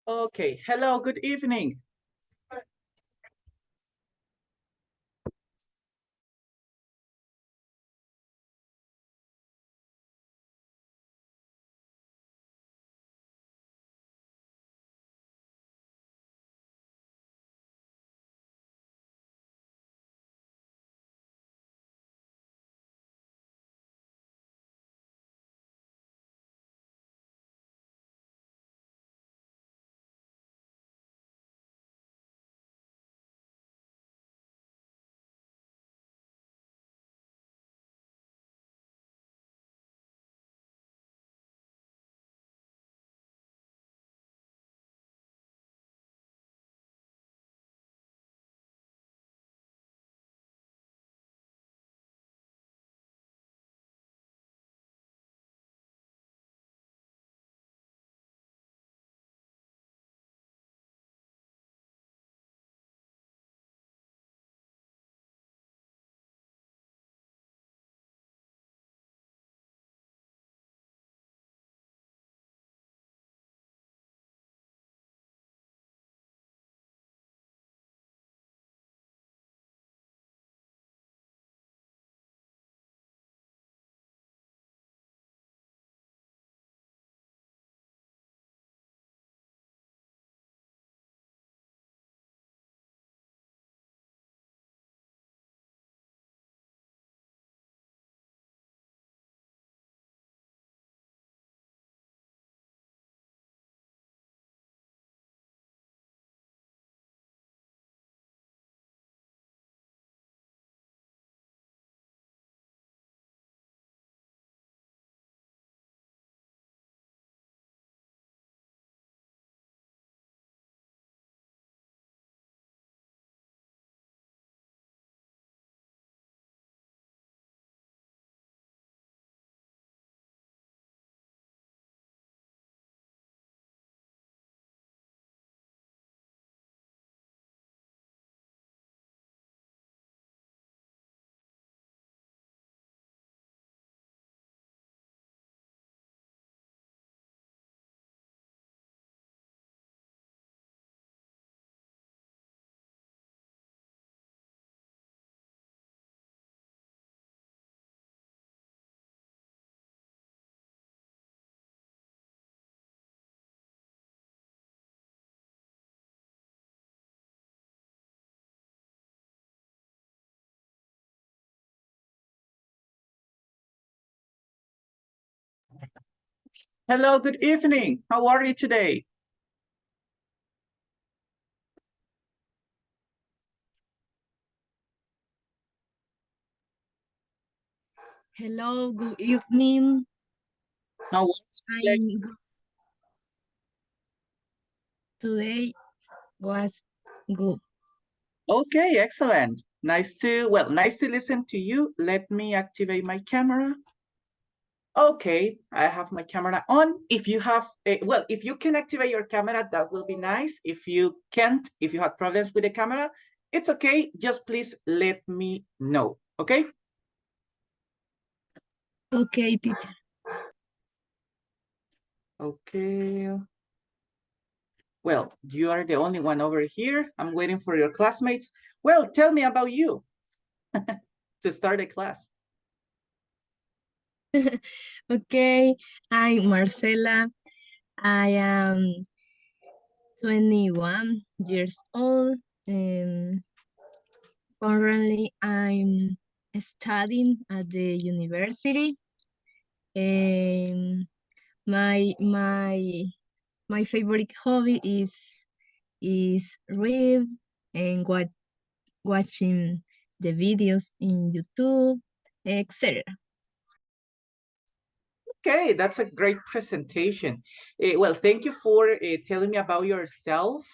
Okay, hello, good evening. Hello, good evening. How are you today? Hello, good evening. How are you today? Today was good. Okay, excellent. Nice to listen to you. Let me activate my camera. Okay, I have my camera on. If you have, if you can activate your camera, that will be nice. If you can't, if you have problems with the camera, it's okay. Just please let me know, okay? Okay, teacher. Okay. Well, you are the only one over here. I'm waiting for your classmates. Well, tell me about you to start the class. Okay, I'm Marcela. I am 21 years old. And currently, I'm studying at the university. And my favorite hobby is read and watching the videos in YouTube, etc. Okay, that's a great presentation. Well, thank you for telling me about yourself.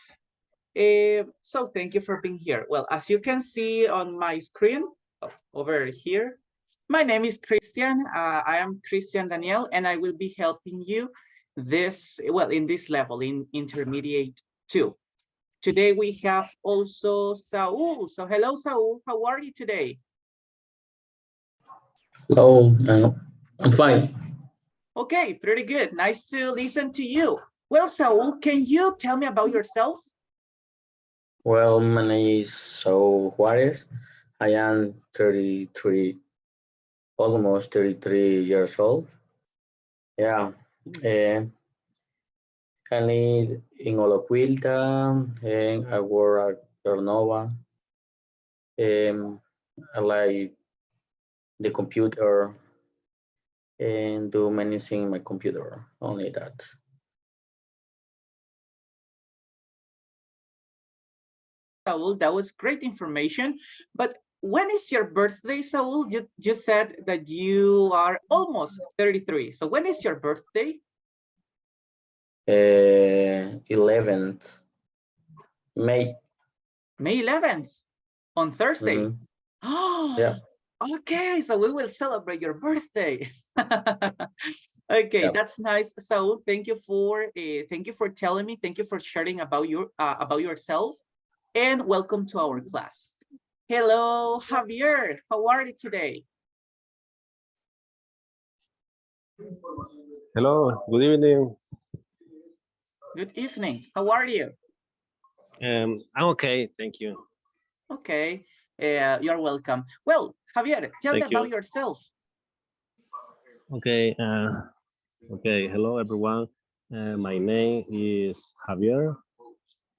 So thank you for being here. Well, as you can see on my screen, over here, my name is Christian. I am Christian Daniel, and I will be helping you in this level, in intermediate 2. Today we have also Saul. So hello, Saul. How are you today? Hello, I'm fine. Okay, pretty good. Nice to listen to you. Well, Saul, can you tell me about yourself? Well, my name is Saul Juarez. I am 33, almost 33 years old. Yeah, uh, I live in Oloquilta and I work at Ternova. I like the computer and do many things in my computer, only that. Saul, that was great information. But when is your birthday, Saul? You said that you are almost 33. So when is your birthday? 11th May. May 11th, on Thursday. Mhm. Oh, Yeah, okay. So we will celebrate your birthday. Okay, yeah. that's nice. Saul, thank you for telling me. Thank you for sharing about yourself, and welcome to our class. Hello, Javier. How are you today? Hello, good evening. Good evening. How are you? I'm okay, thank you. Okay, you're welcome. Well, Javier, tell me Thank about you. yourself. Okay, hello everyone. My name is Javier.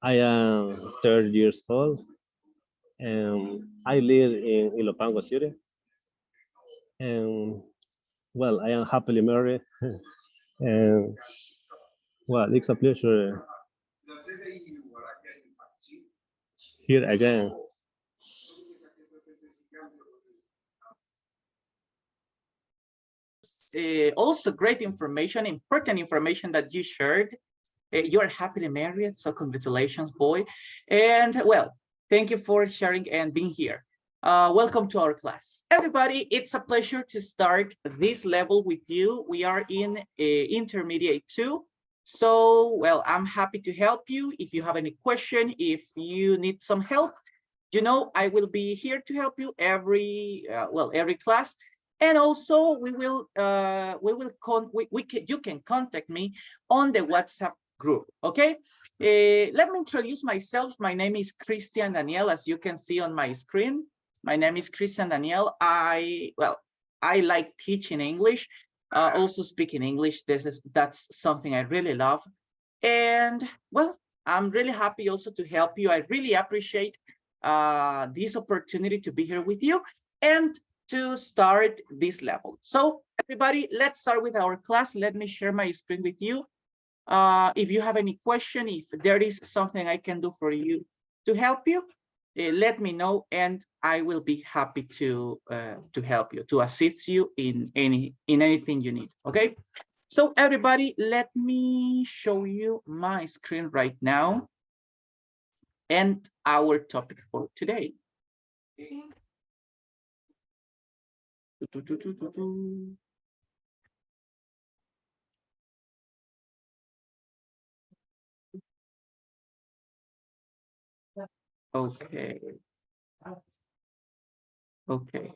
I am 30 years old and I live in Ilopango City. And well, I am happily married. And well, it's a pleasure here again. Also great information, important information that you shared. You're happily married, so congratulations, boy. And well, thank you for sharing and being here. Welcome to our class. Everybody, it's a pleasure to start this level with you. We are in intermediate 2. So, well, I'm happy to help you. If you have any question, if you need some help, you know, I will be here to help you every class. And also you can contact me on the WhatsApp group. Okay, let me introduce myself. My name is Christian Daniel, as you can see on my screen. My name is Christian Daniel. I like teaching English, also speaking English. That's something I really love. And well, I'm really happy also to help you. I really appreciate this opportunity to be here with you and to start this level. So everybody, let's start with our class. Let me share my screen with you. If you have any question, if there is something I can do for you to help you, let me know, and I will be happy to help you, to assist you in anything you need. Okay. So everybody, let me show you my screen right now and our topic for today. Okay. Okay.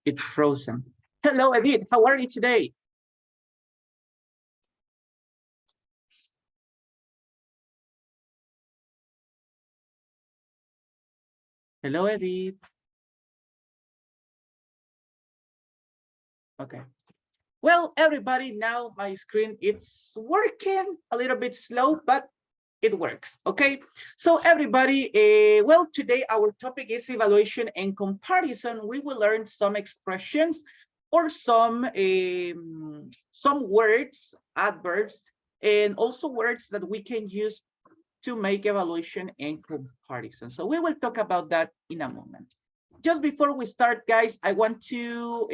It's frozen. Hello, Edith. How are you today? Hello, Edith. Okay. Well, everybody, now my screen, it's working a little bit slow, but it works. Okay. So everybody, well, today our topic is evaluation and comparison. We will learn some expressions or some words, adverbs, and also words that we can use to make evaluation and comparison. So we will talk about that in a moment. Just before we start, guys, I want to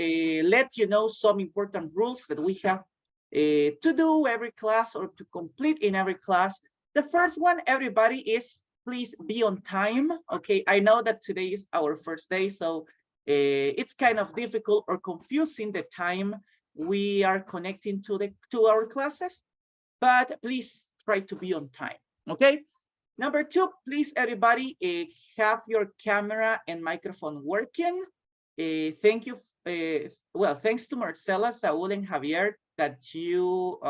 let you know some important rules that we have to do every class or to complete in every class. The first one, everybody, is please be on time. Okay, I know that today is our first day, so it's kind of difficult or confusing the time we are connecting to our classes, but please try to be on time, okay? Number two, please everybody have your camera and microphone working. Thank you. Well, thanks to Marcela, Saul, and Javier that you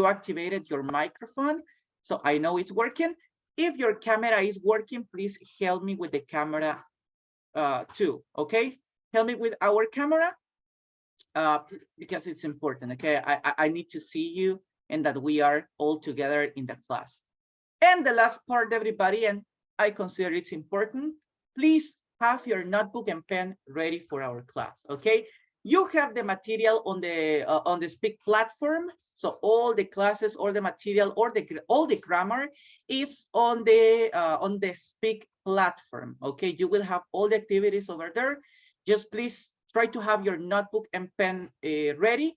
activated your microphone. So I know it's working. If your camera is working, please help me with the camera too, okay? Help me with our camera because it's important, okay? I need to see you and that we are all together in the class. And the last part, everybody, and I consider it's important, please have your notebook and pen ready for our class, okay? You have the material on the Speak platform. So all the classes, all the material, or all the grammar is on the Speak platform, okay? You will have all the activities over there. Just please try to have your notebook and pen ready,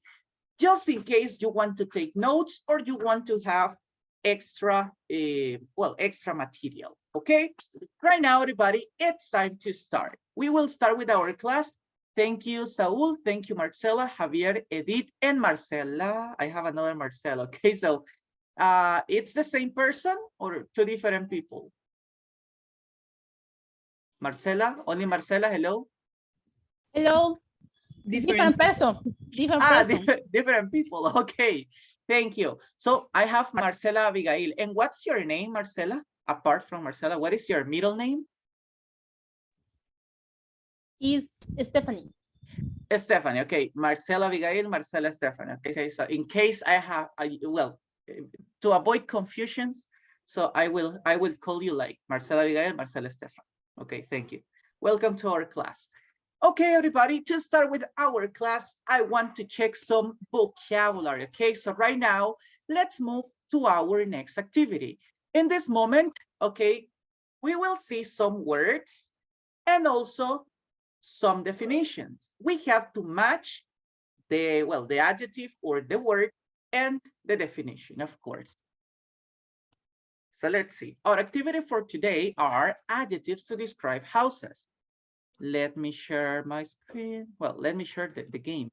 just in case you want to take notes or you want to have extra material, okay? Right now, everybody, it's time to start. We will start with our class. Thank you, Saul. Thank you, Marcela, Javier, Edith, and Marcela. I have another Marcela, okay? So it's the same person or two different people? Marcela, only Marcela, hello? Hello. Different person. Different person. Different people, okay. Thank you. So I have Marcela Abigail. And what's your name, Marcela? Apart from Marcela, what is your middle name? Is Stephanie. Stephanie, okay. Marcela Abigail, Marcela Stephanie. Okay, so in case I have, well, to avoid confusions, so I will call you like Marcela Abigail, Marcela Stephanie. Okay, thank you. Welcome to our class. Okay, everybody, to start with our class, I want to check some vocabulary, okay? So right now, let's move to our next activity. In this moment, okay, we will see some words and also some definitions. We have to match the adjective or the word and the definition, of course. So let's see. Our activity for today are adjectives to describe houses. Let me share my screen. Well, let me share the game.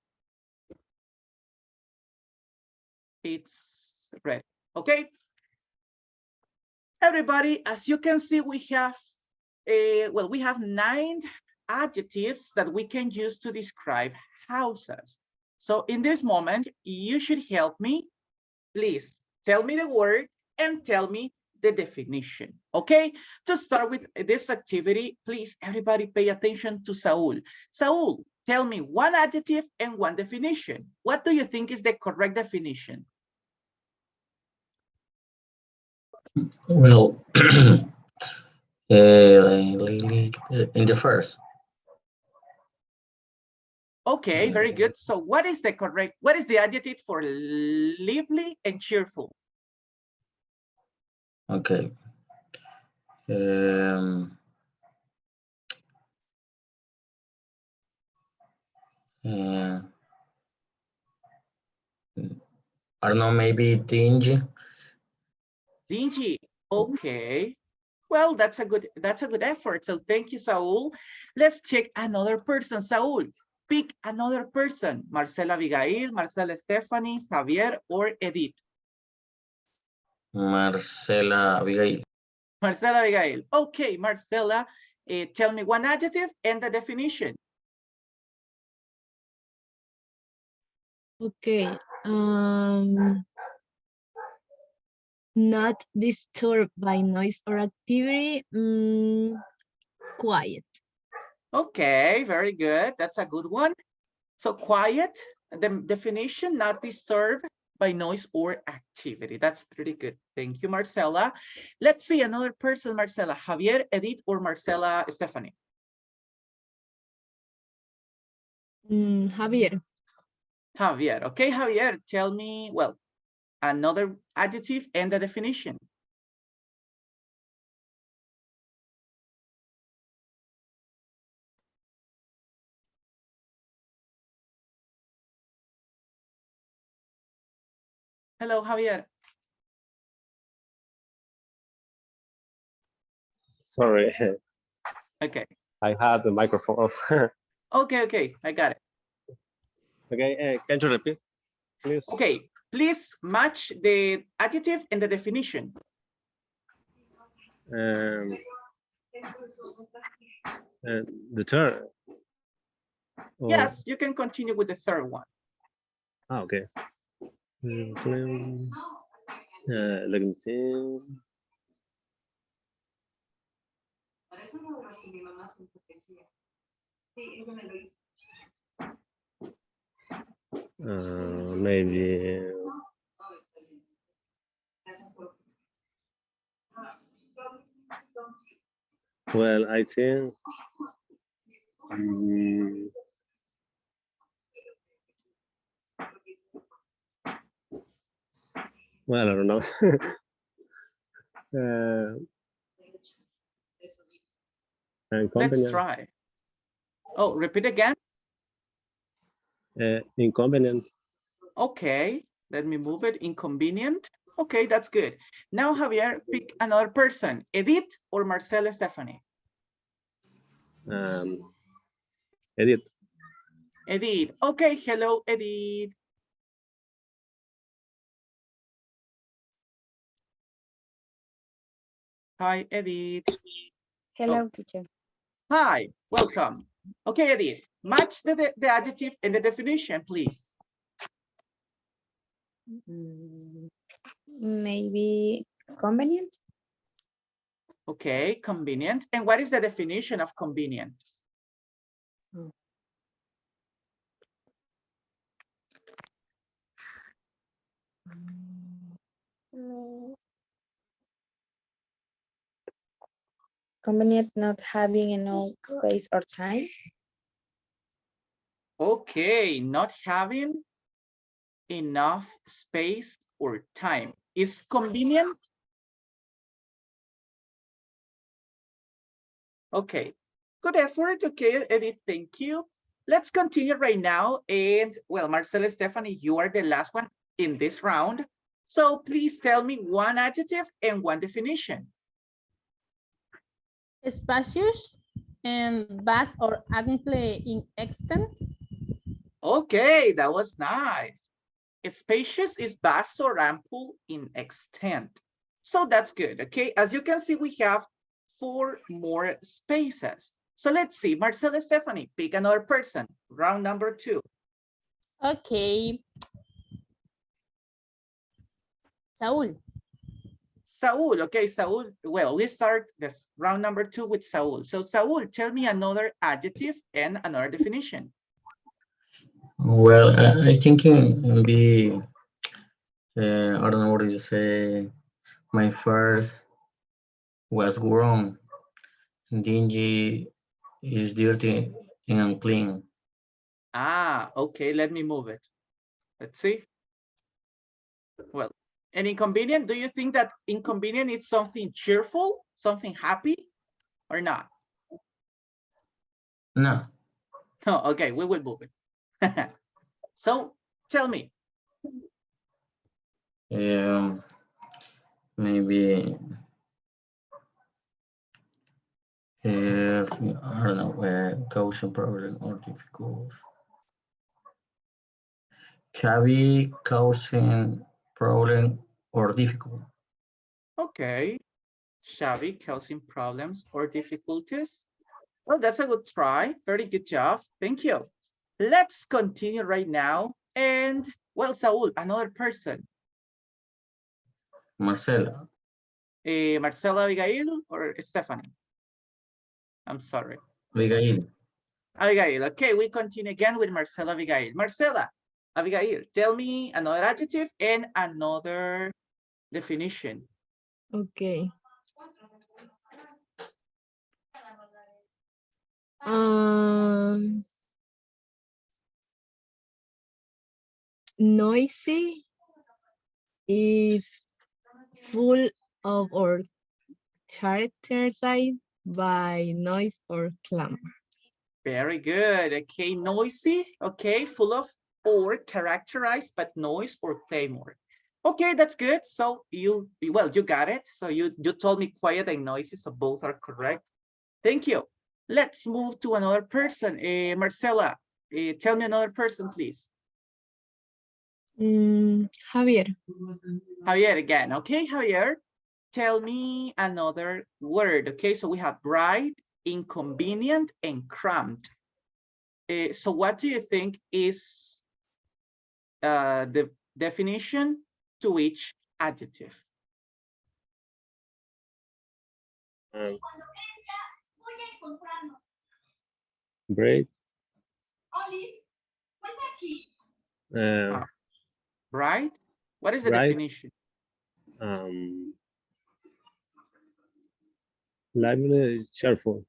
It's ready. Okay. Everybody, as you can see, we have we have 9 adjectives that we can use to describe houses. So in this moment, you should help me. Please tell me the word and tell me the definition, okay? To start with this activity, please, everybody pay attention to Saul. Saul, tell me one adjective and one definition. What do you think is the correct definition? Well, in the first. Okay, very good. So what is the adjective for lively and cheerful? Okay. I don't know, maybe dingy. Dingy. Okay. Well, that's a good effort. So thank you, Saul. Let's check another person. Saul, pick another person. Marcela Abigail, Marcela Stephanie, Javier, or Edith. Marcela Abigail. Marcela Abigail. Okay, Marcela, tell me one adjective and the definition. Okay. Not disturbed by noise or activity. Quiet. Okay, very good. That's a good one. So quiet, the definition, not disturbed by noise or activity. That's pretty good. Thank you, Marcela. Let's see another person, Marcela. Javier, Edith, or Marcela Stephanie? Javier. Javier. Okay, Javier, tell me, well, another adjective and the definition. Hello, Javier. Sorry. Okay. I have the microphone off. Okay, I got it. Okay, can you repeat, please? Okay, please match the adjective and the definition. Um, the third. Yes, you can continue with the third one. Okay. Let me see. Maybe. Well, I think. Well, I don't know. Let's try. Oh, repeat again. Inconvenient. Okay, let me move it. Inconvenient. Okay, that's good. Now, Javier, pick another person. Edith or Marcela Stephanie? Edith. Edith. Okay, hello, Edith. Hi, Edith. Hello, teacher. Hi, welcome. Okay, Edith, match the adjective and the definition, please. Maybe convenient. Okay, convenient. And what is the definition of convenient? Convenient not having enough space or time. Okay, not having enough space or time. Is convenient? Okay, good effort. Okay, Edith, thank you. Let's continue right now. And well, Marcela, Stephanie, you are the last one in this round. So please tell me one adjective and one definition. Spacious and vast or ample in extent. Okay, that was nice. Spacious is vast or ample in extent. So that's good, okay? As you can see, we have 4 more spaces. So let's see, Marcela, Stephanie, pick another person, round number 2. Okay. Saul. Saul, okay, Saul. Well, we start this round number 2 with Saul. So Saul, tell me another adjective and another definition. Well, I think it will be, I don't know what you say. My first was wrong. Dingy is dirty and unclean. Ah, okay, let me move it. Let's see. Well, and inconvenient, do you think that inconvenient is something cheerful, something happy, or not? No. Oh, okay, we will move it. So tell me. Maybe if I don't know, causing problem or difficult. Chubby causing problem or difficult. Okay, shabby, causing problems or difficulties. Well, that's a good try. Very good job. Thank you. Let's continue right now. And well, Saul, another person. Marcela. Marcela, Abigail, or Stephanie? I'm sorry. Abigail. Abigail. Okay, we continue again with Marcela, Abigail. Marcela, Abigail, tell me another adjective and another definition. Okay. Noisy is full of or characterized by noise or clamor. Very good. Okay, noisy. Okay, full of or characterized by noise or clamor. Okay, that's good. So you got it. So you told me quiet and noisy, so both are correct. Thank you. Let's move to another person. Marcela, tell me another person, please. Javier. Javier again. Okay, Javier, tell me another word. Okay, so we have bright, inconvenient, and cramped. So what do you think is the definition to each adjective? Break. Bright? What is the Bright. definition? Lively, cheerful.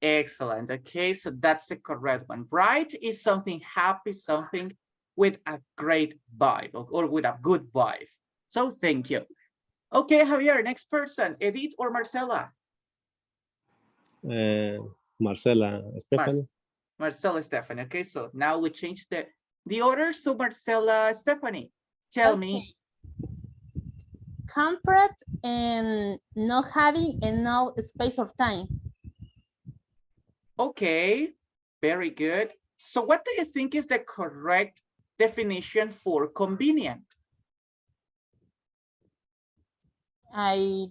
Excellent. Okay, so that's the correct one. Bright is something happy, something with a great vibe or with a good vibe. So thank you. Okay, Javier, next person, Edith or Marcela? Marcela, Stephanie. Marcela, Stephanie. Okay, so now we change the order. So Marcela, Stephanie, tell me. Comfort and not having enough space or time. Okay, very good. So what do you think is the correct definition for convenient? In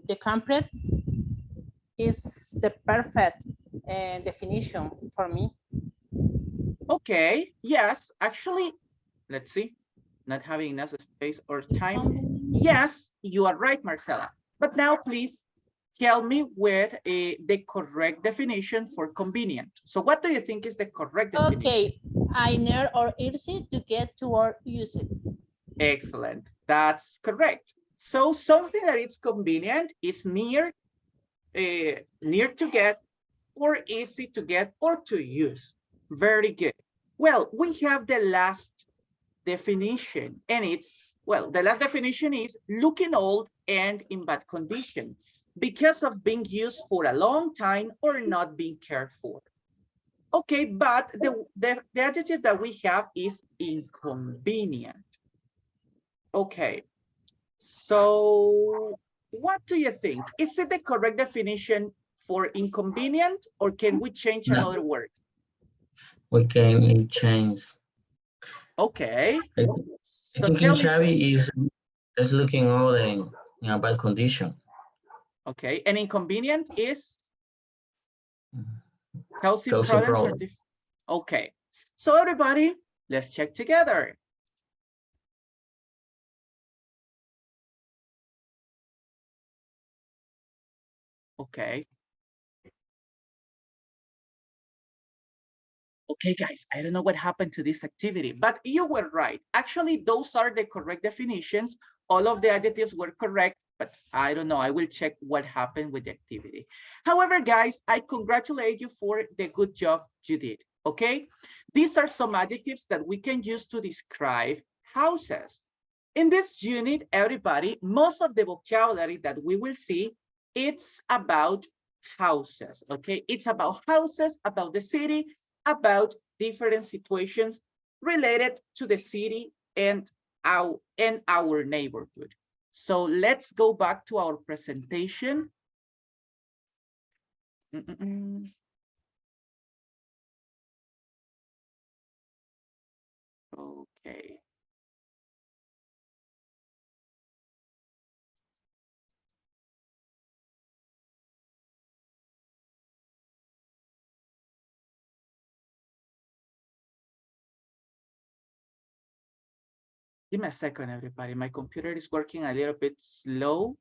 the comfort is the perfect definition for me. Okay, yes, actually, let's see, not having enough space or time. Yes, you are right, Marcela. But now please help me with the correct definition for convenient. So what do you think is the correct definition? Okay, I near or easy to get to or use it. Excellent, that's correct. So something that is convenient is near to get or easy to get or to use. Very good. Well, we have the last definition and it's, well, the last definition is looking old and in bad condition because of being used for a long time or not being cared for. Okay, but the adjective that we have is inconvenient. Okay, so what do you think? Is it the correct definition for inconvenient or can we change another word? We can change. Okay. I So think tell me. Xavi is looking old and in a bad condition. Okay, and inconvenient is causing Causing problems. problems. Okay, so everybody, let's check together. Okay. Okay, guys, I don't know what happened to this activity, but you were right. Actually, those are the correct definitions. All of the adjectives were correct, but I don't know. I will check what happened with the activity. However, guys, I congratulate you for the good job you did, okay? These are some adjectives that we can use to describe houses. In this unit, everybody, most of the vocabulary that we will see, it's about houses, okay? It's about houses, about the city, about different situations related to the city and our neighborhood. So let's go back to our presentation. Okay. Give me a second, everybody. My computer is working a little bit slow.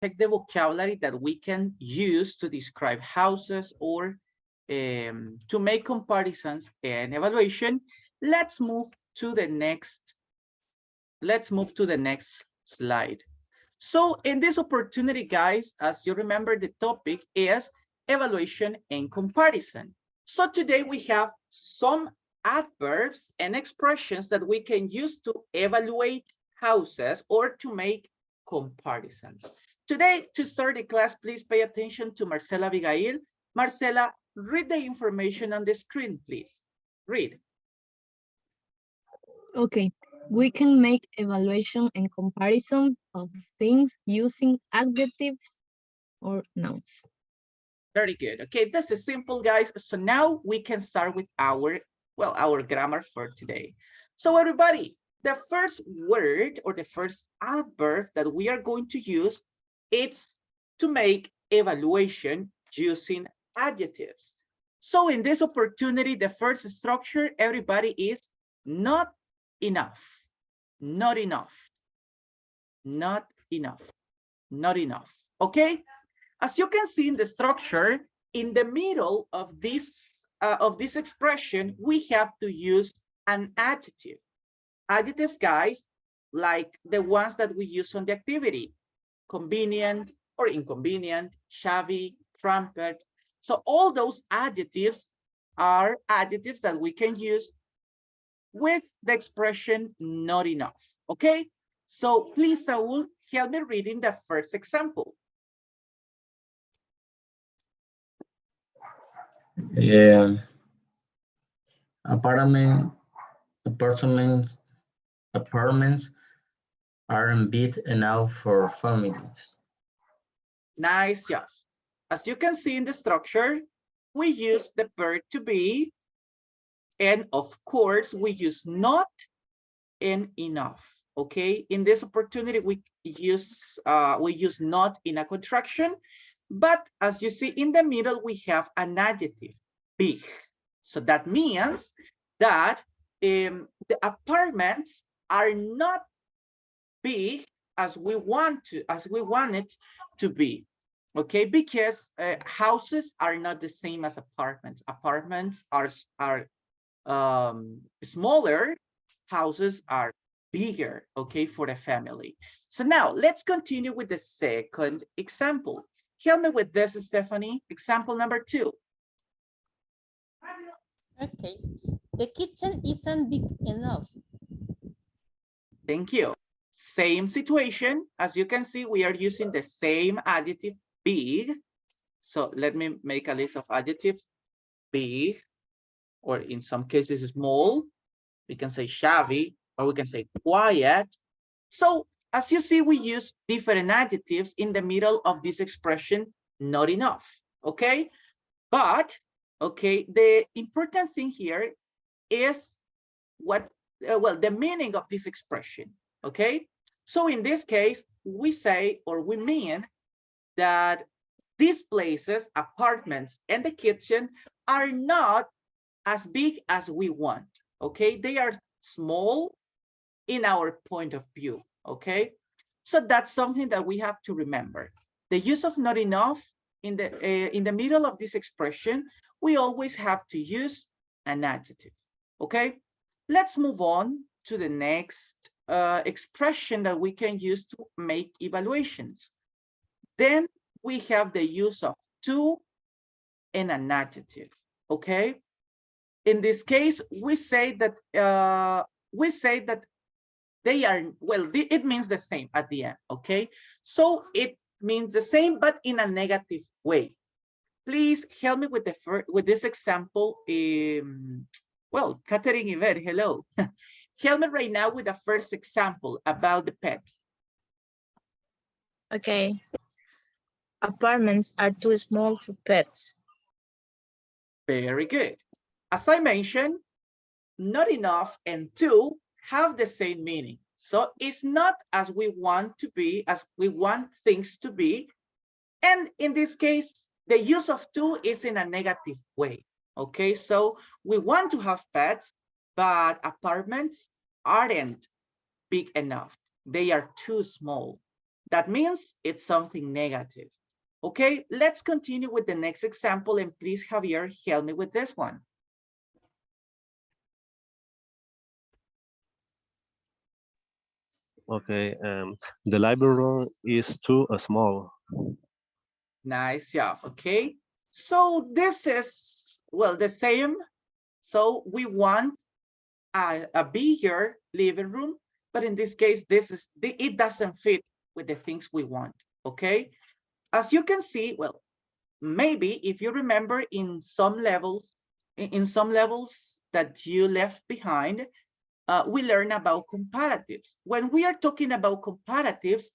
check the vocabulary that we can use to describe houses or to make comparisons and evaluation, let's move to the next slide. So in this opportunity, guys, as you remember, the topic is evaluation and comparison. So today we have some adverbs and expressions that we can use to evaluate houses or to make comparisons. Today, to start the class, please pay attention to Marcela Abigail. Marcela, read the information on the screen, please. Read. Okay, we can make evaluation and comparison of things using adjectives or nouns. Very good. Okay, this is simple, guys. So now we can start with our grammar for today. So everybody, the first word or the first adverb that we are going to use, it's to make evaluation using adjectives. So in this opportunity, the first structure, everybody, is not enough, not enough, not enough, not enough. Okay? As you can see in the structure, in the middle of this expression, we have to use an adjective. Adjectives, guys, like the ones that we use on the activity: convenient or inconvenient, shabby, trumpet. So all those adjectives are adjectives that we can use with the expression not enough. Okay? So please, Saul, help me reading the first example. Apartments aren't big enough for families. Nice job. As you can see in the structure, we use the verb to be, and of course, we use not and enough. Okay, in this opportunity, we use not in a contraction, but as you see in the middle, we have an adjective, big. So that means that the apartments are not big as we want it to be. Okay, because houses are not the same as apartments. Apartments are smaller, houses are bigger, okay, for the family. So now let's continue with the second example. Help me with this, Stephanie. Example number 2. Okay, the kitchen isn't big enough. Thank you. Same situation. As you can see, we are using the same adjective, big. So let me make a list of adjectives. Big, or in some cases small. We can say shabby, or we can say quiet. So as you see, we use different adjectives in the middle of this expression, not enough, okay? But, okay, the important thing here is what, the meaning of this expression, okay? So in this case, we say, or we mean that these places, apartments and the kitchen, are not as big as we want, okay? They are small in our point of view, okay? So that's something that we have to remember. The use of not enough in the middle of this expression, we always have to use an adjective, okay? Let's move on to the next expression that we can use to make evaluations. Then we have the use of to and an adjective, okay? In this case, we say that they are, well, it means the same at the end, okay? So it means the same, but in a negative way. Please help me with this example. Well, Catherine Iver, hello. Help me right now with the first example about the pet. Okay. Apartments are too small for pets. Very good. As I mentioned, not enough and to have the same meaning. So it's not as we want to be, as we want things to be. And in this case, the use of to is in a negative way. Okay, so we want to have pets, but apartments aren't big enough. They are too small. That means it's something negative. Okay, let's continue with the next example, and please, Javier, help me with this one. Okay. The library is too small. Nice job. Okay, so this is, well, the same. So we want a bigger living room, but in this case, it doesn't fit with the things we want. Okay, as you can see, well, maybe if you remember in some levels that you left behind, we learn about comparatives. When we are talking about comparatives,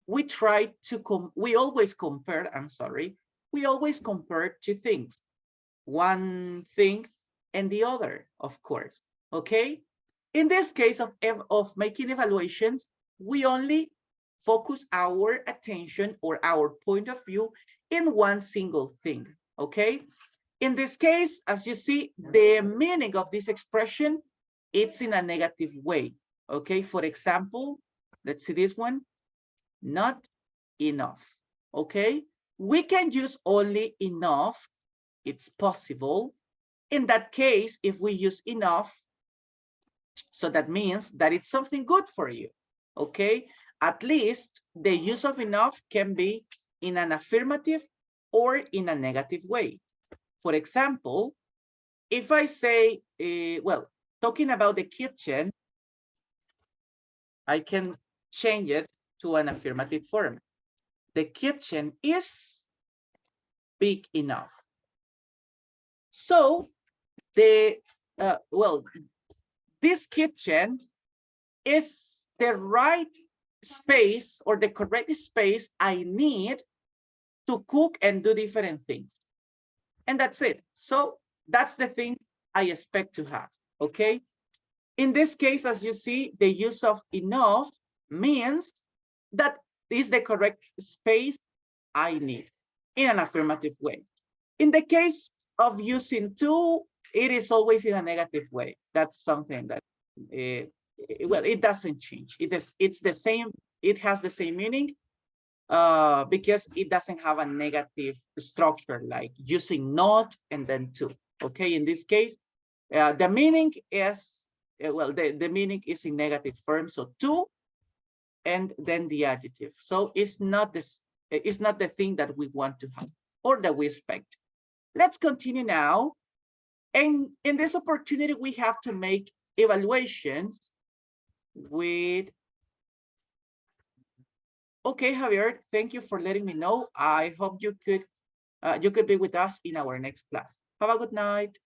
we always compare two things, one thing and the other, of course. Okay, in this case of making evaluations, we only focus our attention or our point of view in one single thing. Okay, in this case, as you see, the meaning of this expression, it's in a negative way. Okay, for example, let's see this one, not enough. Okay, we can use only enough. It's possible. In that case, if we use enough, so that means that it's something good for you. Okay, at least the use of enough can be in an affirmative or in a negative way. For example, if I say, well, talking about the kitchen, I can change it to an affirmative form. The kitchen is big enough. So well, this kitchen is the right space or the correct space I need to cook and do different things. And that's it. So that's the thing I expect to have. Okay. In this case, as you see, the use of enough means that is the correct space I need in an affirmative way. In the case of using too, it is always in a negative way. That's something that, well, it doesn't change. It's the same. It has the same meaning because it doesn't have a negative structure like using not and then to. Okay, in this case, the meaning is, well, the meaning is in negative form. So to and then the adjective. So it's not the thing that we want to have or that we expect. Let's continue now. And in this opportunity, we have to make evaluations with, okay, Javier, thank you for letting me know. I hope you could be with us in our next class. Have a good night.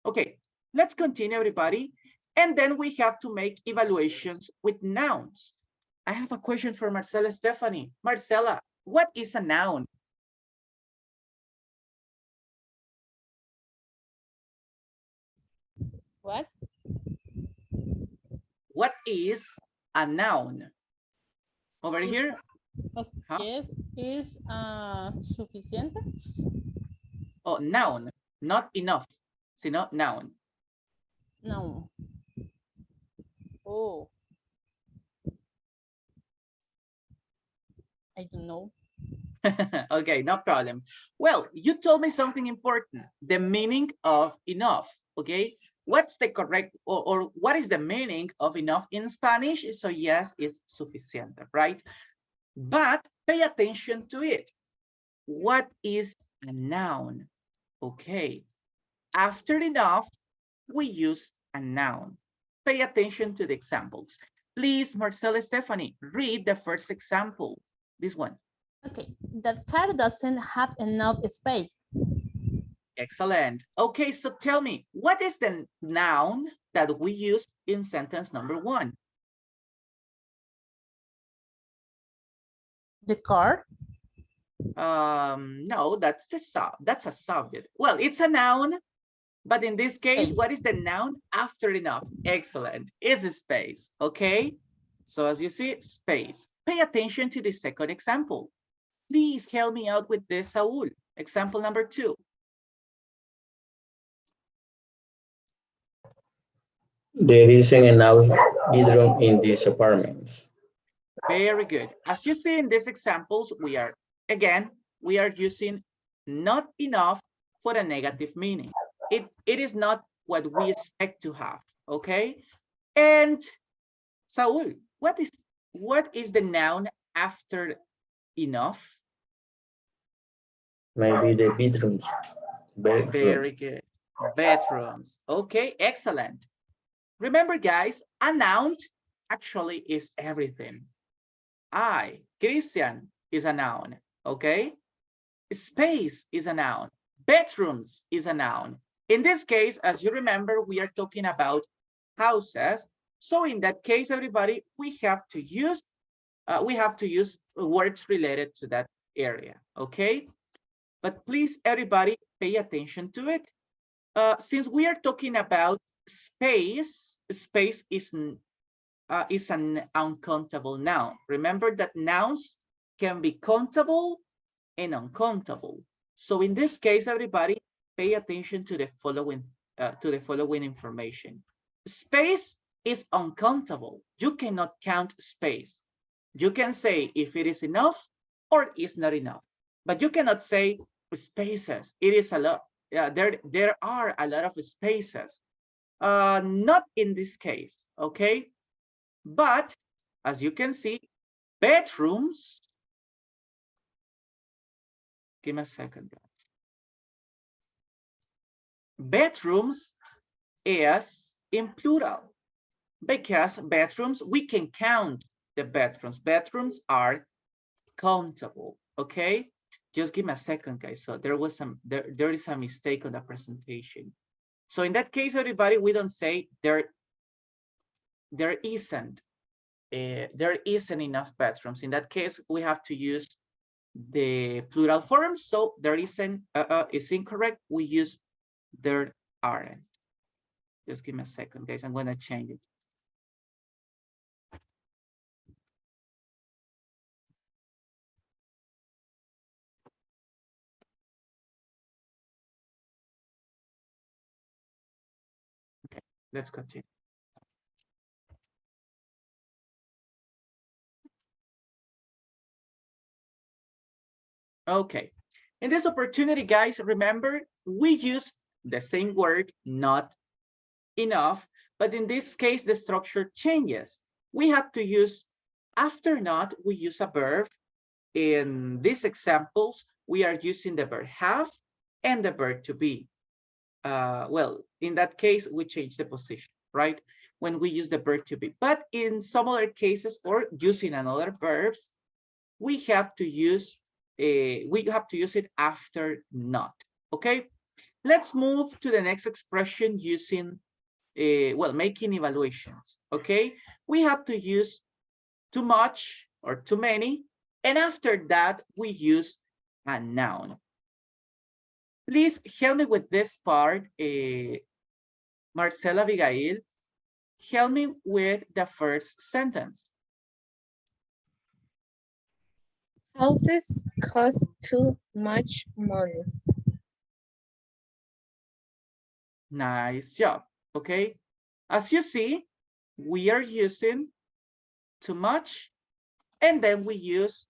Okay, let's continue, everybody. And then we have to make evaluations with nouns. I have a question for Marcela Stephanie. Marcela, what is a noun? What? What is a noun? Over Is- here? Okay, Huh? yes, is suficiente? Oh, noun, not enough. Sino noun. No. Oh. I don't know. Okay, no problem. Well, you told me something important, the meaning of enough, okay? What's the correct, or what is the meaning of enough in Spanish? So yes, it's suficiente, right? But pay attention to it. What is a noun? Okay, after enough, we use a noun. Pay attention to the examples. Please, Marcela Stephanie, read the first example, this one. Okay, that car doesn't have enough space. Excellent. Okay, so tell me, what is the noun that we use in sentence number 1? The car? No, that's a subject. Well, it's a noun, but in this case, Space. what is the noun after enough? Excellent. Is space. Okay. So as you see, space. Pay attention to the second example. Please help me out with this, Saul. Example number 2. There isn't enough bedroom in these apartments. Very good. As you see in these examples, we are using not enough for a negative meaning. It is not what we expect to have, okay? And Saul, what is the noun after enough? Maybe the bedrooms. Bedroom. Very good. Bedrooms. Okay, excellent. Remember, guys, a noun actually is everything. Christian, is a noun, okay? Space is a noun. Bedrooms is a noun. In this case, as you remember, we are talking about houses. So in that case, everybody, we have to use words related to that area, okay? But please, everybody, pay attention to it. Since we are talking about space, space is an uncountable noun. Remember that nouns can be countable and uncountable. So in this case, everybody, pay attention to the following information. Space is uncountable. You cannot count space. You can say if it is enough or is not enough, but you cannot say spaces. It is a lot. There are a lot of spaces. Not in this case, okay? But as you can see, bedrooms. Give me a second, guys. Bedrooms is in plural because bedrooms, we can count the bedrooms. Bedrooms are countable, okay? Just give me a second, guys. So there is a mistake on the presentation. So in that case, everybody, we don't say there isn't enough bedrooms. In that case, we have to use the plural form. So there isn't is incorrect. We use there aren't. Just give me a second, guys. I'm going to change it. Okay, let's continue. Okay, in this opportunity, guys, remember, we use the same word, not enough, but in this case, the structure changes. We have to use, after not, we use a verb. In these examples, we are using the verb have and the verb to be. Well, in that case, we change the position, right? When we use the verb to be. But in some other cases, or using another verbs, we have to use it after not, okay? Let's move to the next expression using, making evaluations, okay? We have to use too much or too many, and after that, we use a noun. Please help me with this part, Marcela Abigail. Help me with the first sentence. Houses cost too much money. Nice job, okay? As you see, we are using too much, and then we use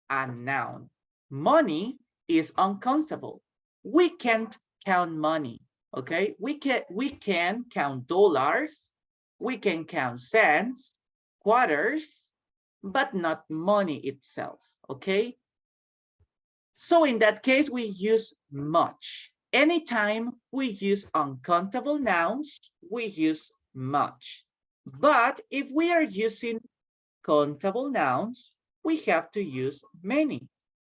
a noun. Money is uncountable. We can't count money, okay? We can count dollars, we can count cents, quarters, but not money itself, okay? So in that case, we use much. Anytime we use uncountable nouns, we use much. But if we are using countable nouns, we have to use many,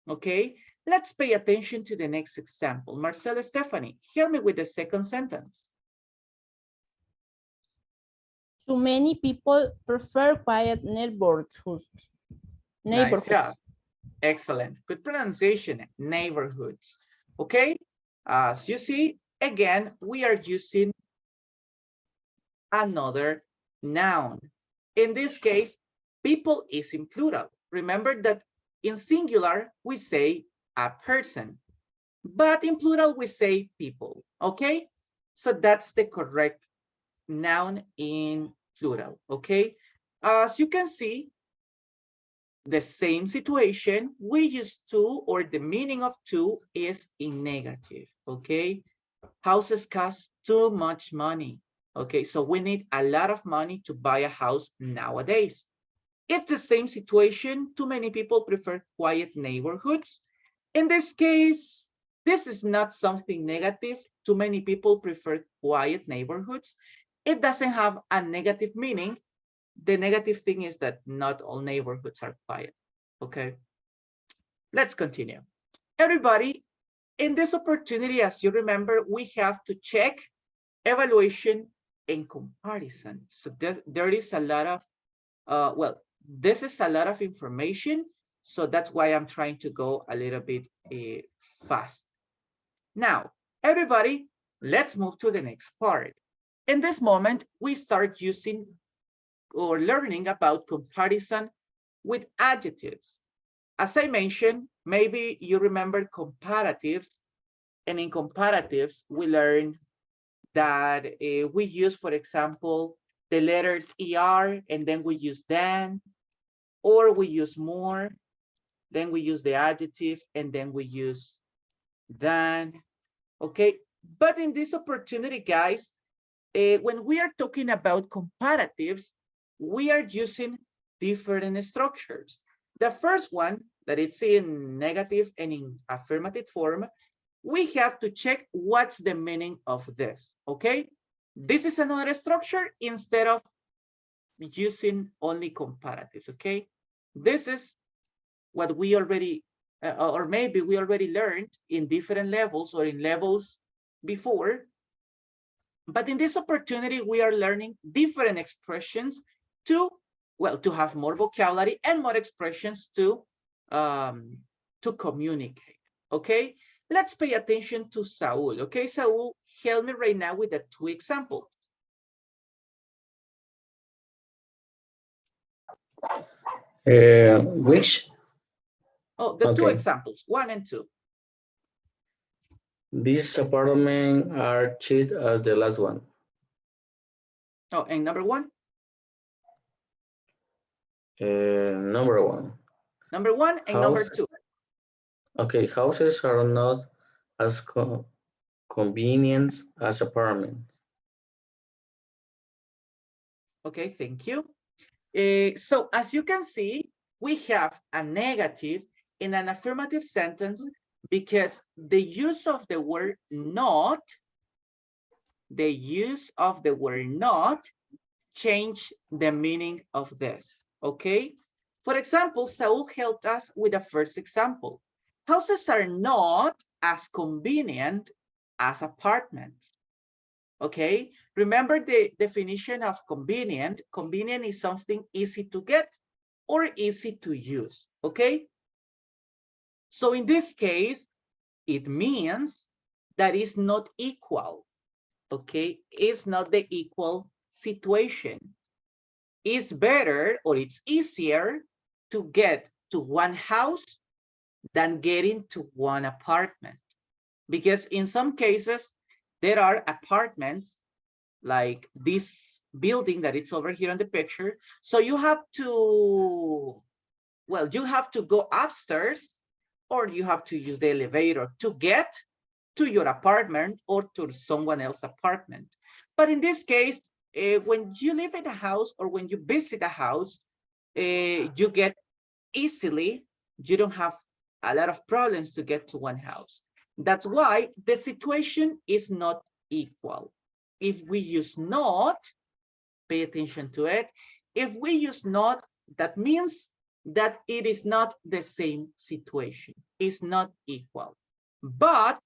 okay? Let's pay attention to the next example. Marcela Stephanie, help me with the second sentence. Too many people prefer quiet neighborhoods. Nice job. Excellent. Good pronunciation, neighborhoods. Okay, as you see, again, we are using another noun. In this case, people is in plural. Remember that in singular, we say a person, but in plural, we say people, okay? So that's the correct noun in plural, okay? As you can see, the same situation, we use to, or the meaning of to is in negative, okay? Houses cost too much money, okay? So we need a lot of money to buy a house nowadays. It's the same situation. Too many people prefer quiet neighborhoods. In this case, this is not something negative. Too many people prefer quiet neighborhoods. It doesn't have a negative meaning. The negative thing is that not all neighborhoods are quiet, okay? Let's continue. Everybody, in this opportunity, as you remember, we have to check evaluation and comparison. So there is a lot of, well, this is a lot of information. So that's why I'm trying to go a little bit fast. Now, everybody, let's move to the next part. In this moment, we start using or learning about comparison with adjectives. As I mentioned, maybe you remember comparatives, and in comparatives, we learn that we use, for example, the letters ER, and then we use than, or we use more, then we use the adjective, and then we use than, okay? But in this opportunity, guys, when we are talking about comparatives, we are using different structures. The first one, that it's in negative and in affirmative form, we have to check what's the meaning of this, okay? This is another structure instead of using only comparatives, okay? This is what we already, or maybe we already learned in different levels or in levels before. But in this opportunity, we are learning different expressions to, well, to have more vocabulary and more expressions to communicate, okay? Let's pay attention to Saul, okay? Saul, help me right now with the two examples. Which? Oh, the two Okay. examples, 1 and 2. These apartments are cheap as the last one. Oh, and number 1? Number 1. Number 1 and number 2. Okay, houses are not as convenient as apartments. Okay, thank you. So as you can see, we have a negative in an affirmative sentence because the use of the word not, change the meaning of this, okay? For example, Saul helped us with the first example. Houses are not as convenient as apartments, okay? Remember the definition of convenient. Convenient is something easy to get or easy to use, okay? So in this case, it means that it's not equal, okay? It's not the equal situation. It's better or it's easier to get to one house than getting to one apartment. Because in some cases, there are apartments like this building that it's over here on the picture. So you have to, well, you have to go upstairs or you have to use the elevator to get to your apartment or to someone else's apartment. But in this case, when you live in a house or when you visit a house, you get easily, you don't have a lot of problems to get to one house. That's why the situation is not equal. If we use not, pay attention to it. If we use not, that means that it is not the same situation. It's not equal. But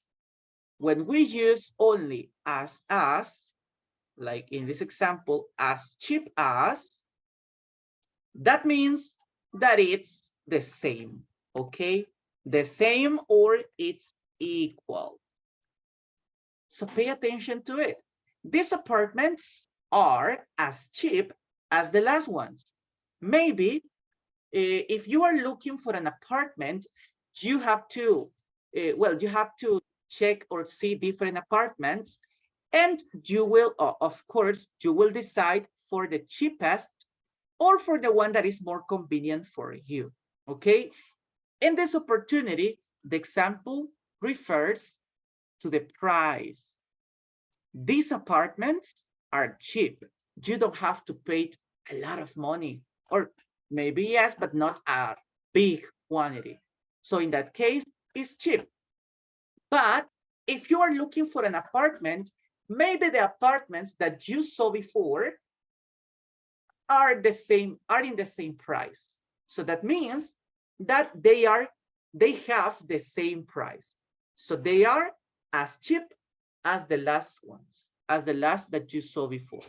when we use only as, like in this example, as cheap as, that means that it's the same, okay? The same or it's equal. So pay attention to it. These apartments are as cheap as the last ones. Maybe if you are looking for an apartment, you have to, well, you have to check or see different apartments, and you will, of course, you will decide for the cheapest or for the one that is more convenient for you. Okay, in this opportunity, the example refers to the price. These apartments are cheap. You don't have to pay a lot of money, or maybe yes, but not a big quantity. So in that case, it's cheap. But if you are looking for an apartment, maybe the apartments that you saw before are in the same price. So that means that they have the same price. So they are as cheap as the last ones, as the last that you saw before.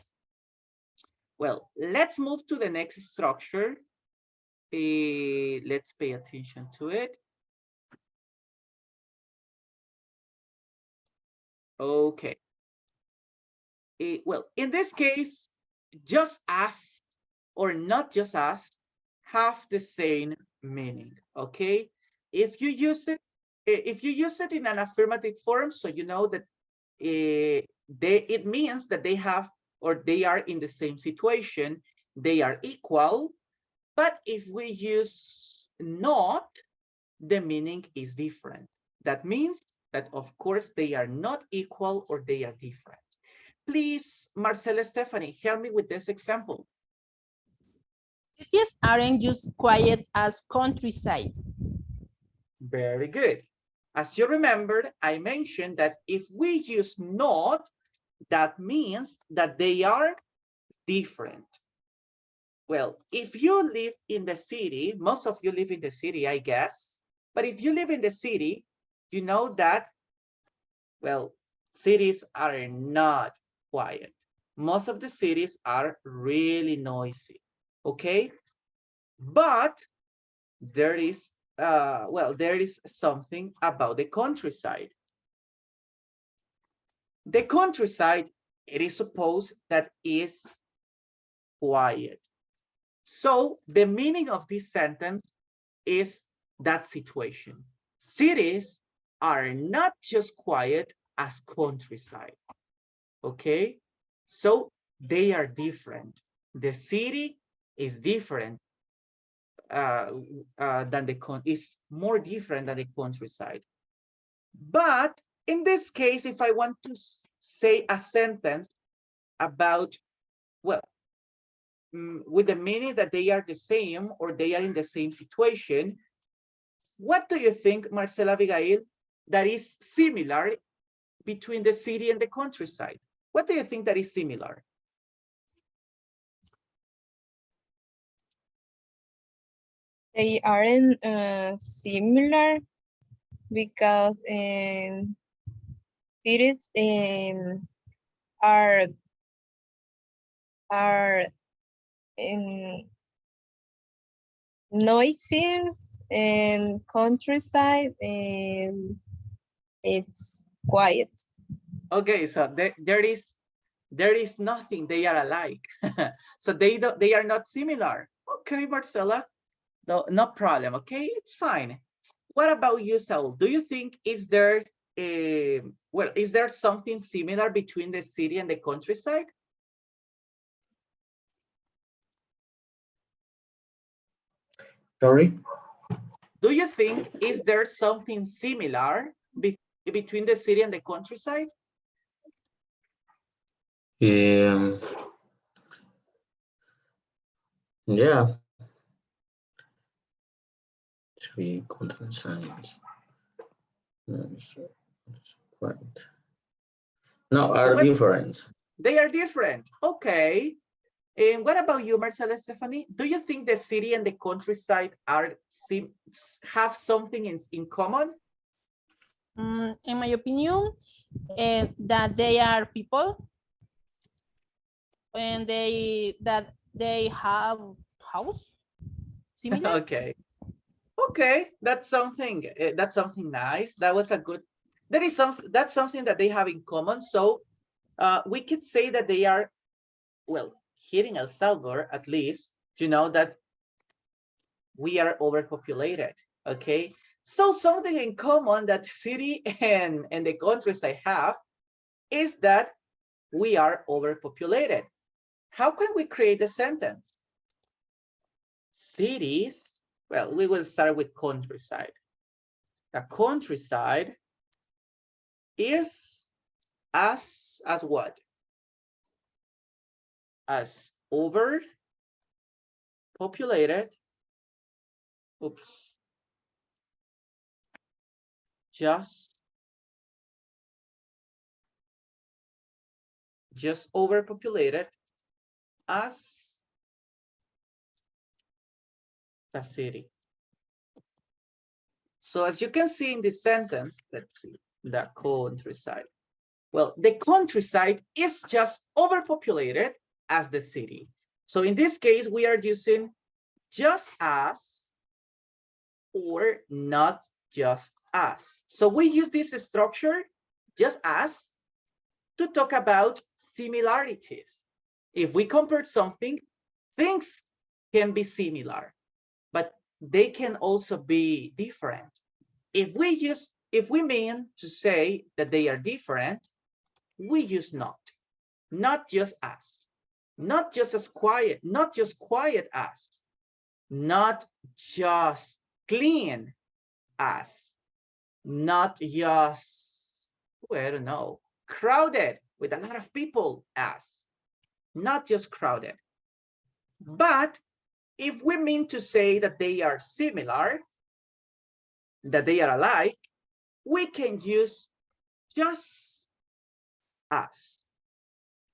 Well, let's move to the next structure. Let's pay attention to it. Okay. Well, in this case, just as or not just as have the same meaning. Okay. If you use it in an affirmative form, so you know that it means that they have or they are in the same situation, they are equal. But if we use not, the meaning is different. That means that, of course, they are not equal or they are different. Please, Marcela Stephanie, help me with this example. Cities aren't just quiet as countryside. Very good. As you remembered, I mentioned that if we use not, that means that they are different. Well, if you live in the city, most of you live in the city, I guess. But if you live in the city, you know that, well, cities are not quiet. Most of the cities are really noisy, okay? But there is, there is something about the countryside. The countryside, it is supposed that is quiet. So the meaning of this sentence is that situation. Cities are not just quiet as countryside, okay? So they are different. The city is different is more different than the countryside. But in this case, if I want to say a sentence about, well, with the meaning that they are the same or they are in the same situation, what do you think, Marcela Abigail, that is similar between the city and the countryside? What do you think that is similar? They aren't similar because cities are noisy and countryside and it's quiet. Okay, so there is nothing, they are alike. So they are not similar. Okay, Marcela, no problem. Okay, it's fine. What about you, Saul? Do you think is there is there something similar between the city and the countryside? Sorry? Do you think is there something similar between the city and the countryside? Yeah. Three content signs. Quite. No, are different. They are different. Okay. And what about you, Marcela Stephanie? Do you think the city and the countryside have something in common? In my opinion, that they are people and they have house similar. Okay. Okay, that's something nice. That was a good, that's something that they have in common. So we could say that they are, well, here in El Salvador, at least, you know that we are overpopulated. Okay, so something in common that city and the countryside have is that we are overpopulated. How can we create a sentence? Cities Well, we will start with countryside. The countryside is as what? As overpopulated. Oops. Just overpopulated as the city. So as you can see in this sentence, let's see, the countryside. Well, the countryside is just overpopulated as the city. So in this case, we are using just as or not just as. So we use this structure, just as, to talk about similarities. If we compare something, things can be similar, but they can also be different. If we mean to say that they are different, we use not just as, not just as quiet, not just quiet as, not just clean as, not just, I don't know, crowded with a lot of people as, not just crowded. But if we mean to say that they are similar, that they are alike, we can use just as.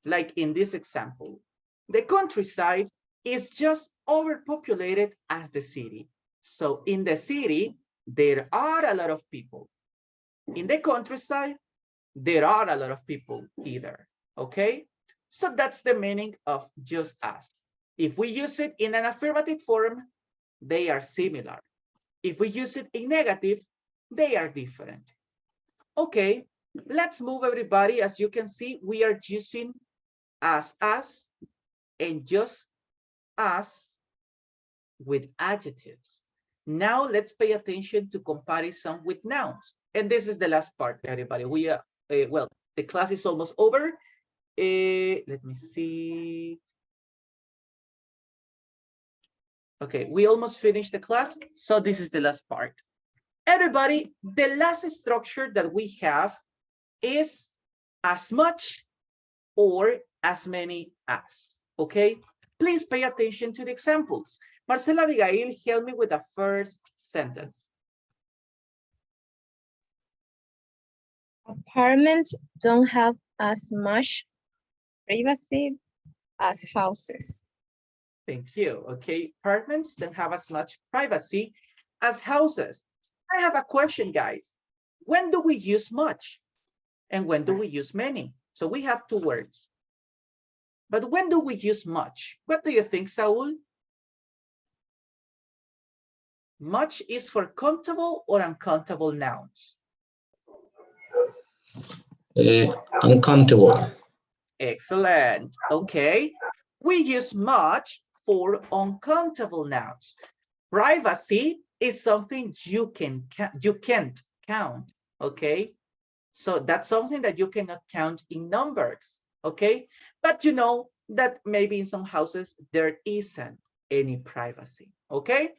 Like in this example, the countryside is just overpopulated as the city. So in the city, there are a lot of people. In the countryside, there are a lot of people either, okay? So that's the meaning of just as. If we use it in an affirmative form, they are similar. If we use it in negative, they are different. Okay, let's move everybody. As you can see, we are using as and just as with adjectives. Now let's pay attention to comparison with nouns. And this is the last part, everybody. We are, well, the class is almost over. Let me see. Okay, we almost finished the class. So this is the last part. Everybody, the last structure that we have is as much or as many as, okay? Please pay attention to the examples. Marcela Abigail, help me with the first sentence. Apartments don't have as much privacy as houses. Thank you. Okay, apartments don't have as much privacy as houses. I have a question, guys. When do we use much? And when do we use many? So we have two words. But when do we use much? What do you think, Saul? Much is for countable or uncountable nouns? Uncountable. Excellent. Okay. We use much for uncountable nouns. Privacy is something you can't count. Okay. So that's something that you cannot count in numbers. Okay. But you know that maybe in some houses there isn't any privacy. Okay.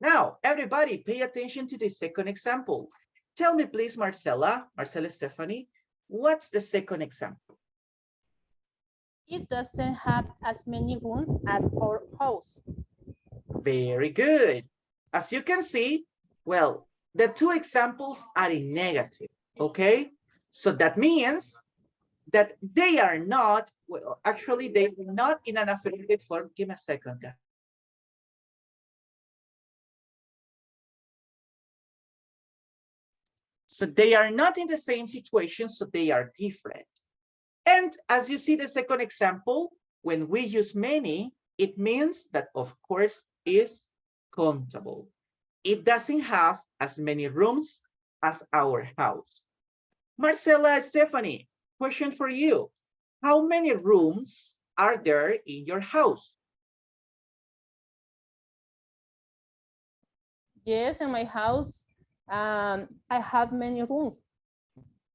Now, everybody pay attention to the second example. Tell me, please, Marcela Stephanie, what's the second example? It doesn't have as many rooms as our house. Very good. As you can see, well, the two examples are in negative, okay? So that means that they are not, well, actually, they are not in an affirmative form. Give me a second, guys. So they are not in the same situation, so they are different. And as you see the second example, when we use many, it means that, of course, is countable. It doesn't have as many rooms as our house. Marcela, Stephanie, question for you. How many rooms are there in your house? Yes, in my house, I have many rooms.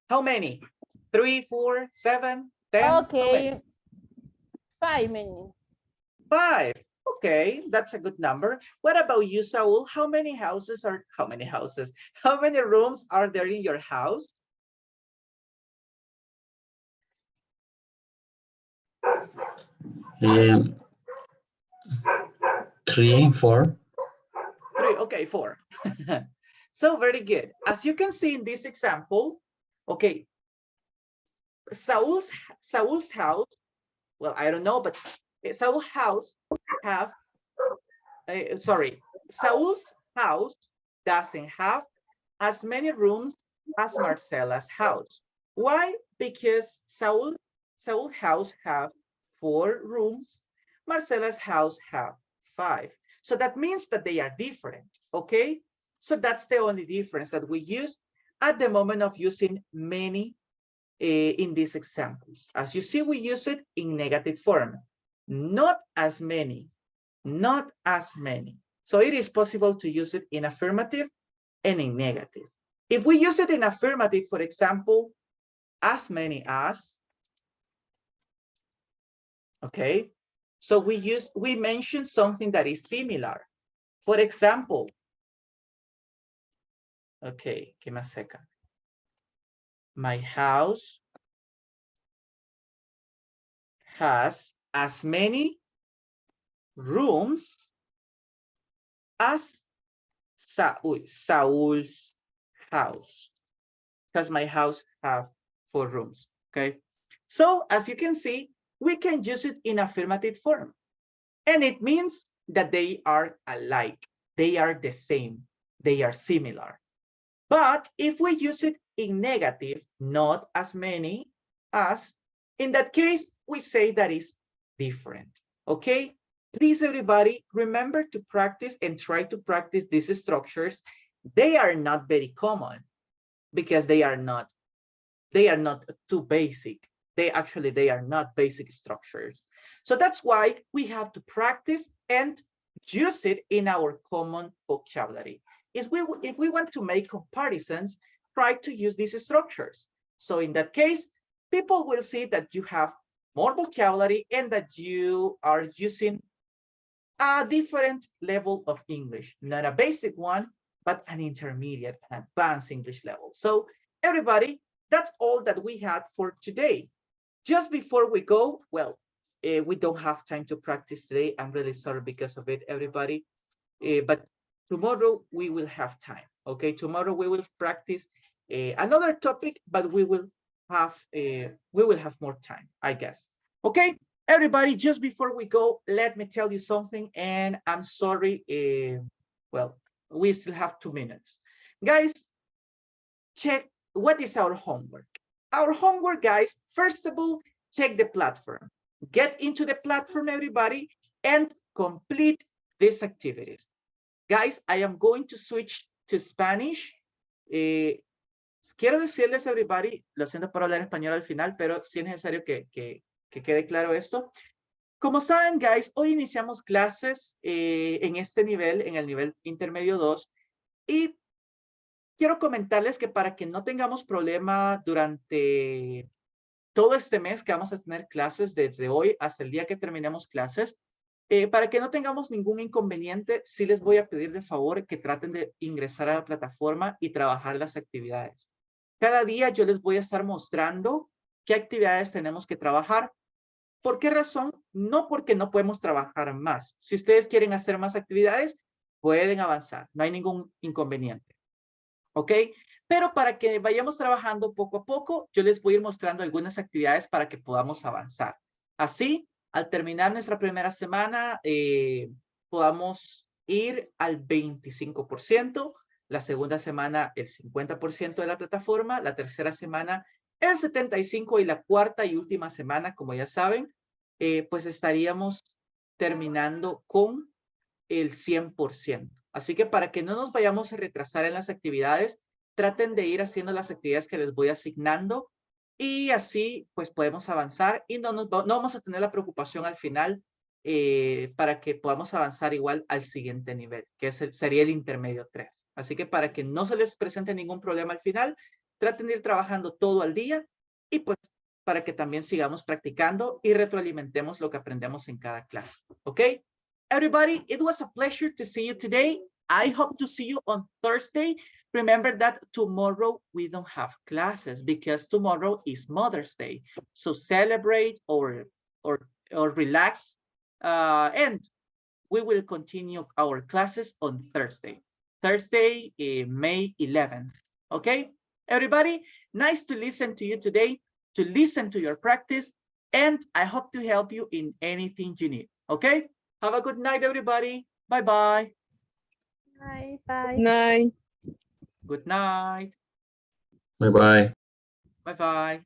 How many? 3, 4, 7, 10? Okay, 5 many. 5. Okay, that's a good number. What about you, Saul? How many rooms are there in your house? Um, 3 and 4. 3, okay, 4. So very good. As you can see in this example, okay, Saul's house, well, I don't know, but Saul's house have, Saul's house doesn't have as many rooms as Marcela's house. Why? Because Saul's house have 4 rooms, Marcela's house have 5. So that means that they are different, okay? So that's the only difference that we use at the moment of using many in these examples. As you see, we use it in negative form. Not as many, not as many. So it is possible to use it in affirmative and in negative. If we use it in affirmative, for example, as many as, okay? So we mention something that is similar. For example, okay, give me a second. My house has as many rooms as Saul's house. Because my house have 4 rooms, okay? So as you can see, we can use it in affirmative form. And it means that they are alike. They are the same. They are similar. But if we use it in negative, not as many as, in that case, we say that is different, okay? Please, everybody, remember to practice and try to practice these structures. They are not very common because they are not too basic. They are not basic structures. So that's why we have to practice and use it in our common vocabulary. If we want to make comparisons, try to use these structures. So in that case, people will see that you have more vocabulary and that you are using a different level of English, not a basic one, but an intermediate, an advanced English level. So everybody, that's all that we had for today. Just before we go, well, we don't have time to practice today. I'm really sorry because of it, everybody. But tomorrow we will have time. Okay, tomorrow we will practice another topic, but we will have more time, I guess. Okay, everybody. Just before we go, let me tell you something, and I'm sorry. Well, we still have 2 minutes, guys. Check what is our homework. Our homework, guys. First of all, check the platform. Get into the platform, everybody, and complete these activities. Guys, I am going to switch to Spanish. Quiero decirles, everybody, lo siento por hablar español al final, pero sí es necesario que quede claro esto. Como saben, guys, hoy iniciamos clases en este nivel, en el nivel intermedio 2, y quiero comentarles que para que no tengamos problema durante todo este mes que vamos a tener clases desde hoy hasta el día que terminemos clases, para que no tengamos ningún inconveniente, sí les voy a pedir de favor que traten de ingresar a la plataforma y trabajar las actividades. Cada día yo les voy a estar mostrando qué actividades tenemos que trabajar. ¿Por qué razón? No porque no podemos trabajar más. Si ustedes quieren hacer más actividades, pueden avanzar. No hay ningún inconveniente. ¿Ok? Pero para que vayamos trabajando poco a poco, yo les voy a ir mostrando algunas actividades para que podamos avanzar. Así, al terminar nuestra primera semana, podamos ir al 25%, la segunda semana el 50% de la plataforma, la tercera semana el 75% y la cuarta y última semana, como ya saben, pues estaríamos terminando con el 100%. Así que para que no nos vayamos a retrasar en las actividades, traten de ir haciendo las actividades que les voy asignando y así pues podemos avanzar y no vamos a tener la preocupación al final para que podamos avanzar igual al siguiente nivel, que sería el intermedio 3. Así que para que no se les presente ningún problema al final, traten de ir trabajando todo al día y pues para que también sigamos practicando y retroalimentemos lo que aprendemos en cada clase. ¿Ok? everybody, it was a pleasure to see you today. I hope to see you on Thursday. Remember that tomorrow we don't have classes because tomorrow is Mother's Day. So celebrate or relax, and we will continue our classes on Thursday, May 11th. Okay, everybody, nice to listen to you today, to listen to your practice, and I hope to help you in anything you need. Okay, have a good night, everybody. Bye-bye. Bye. Bye. Night. Good night. Bye-bye. Bye-bye.